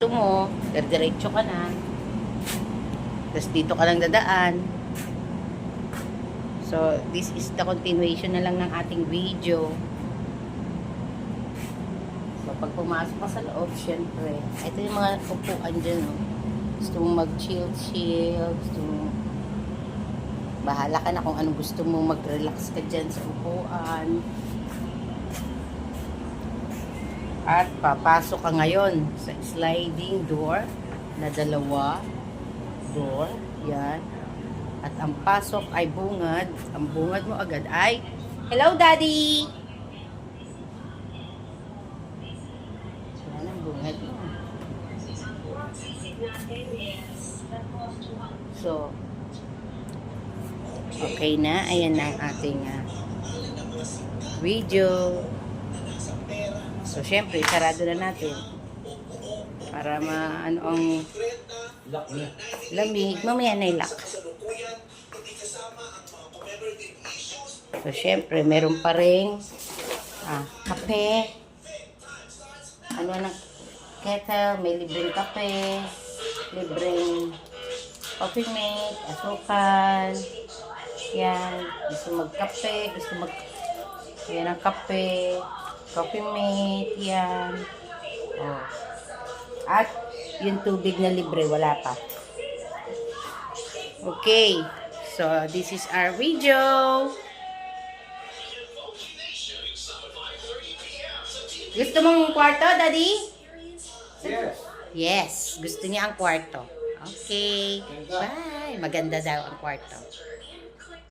Gusto mo, diretso ka na. Tapos dito ka lang dadaan. So, this is the continuation na lang ng ating video. So, pag pumasok ka sa loob, syempre, ito yung mga upuan dyan, no? Gusto mong mag-chill, gusto mong bahala ka na kung anong gusto mong mag-relax ka dyan sa upuan. At papasok ka ngayon sa sliding door na dalawa door. Yan. At ang pasok ay bungad. Ang bungad mo agad ay, "Hello, Daddy!" Yan ang bungad mo. So, okay na. Ayan na ang ating video. So, syempre, sarado na natin. Para maano ang lamig. Mamaya na ilak. So, syempre, meron pa rin kape. Ano na, kettle, may libreng kape, libreng coffee mate, asukal. Yan. Gusto magkape, yan ang kape. Coffee mate, yan. Oh. At yung tubig na libre, wala pa. Okay. So, this is our video. Gusto mong kwarto, Daddy? Yes. Yes. Gusto niya ang kwarto. Okay. Bye. Maganda daw ang kwarto.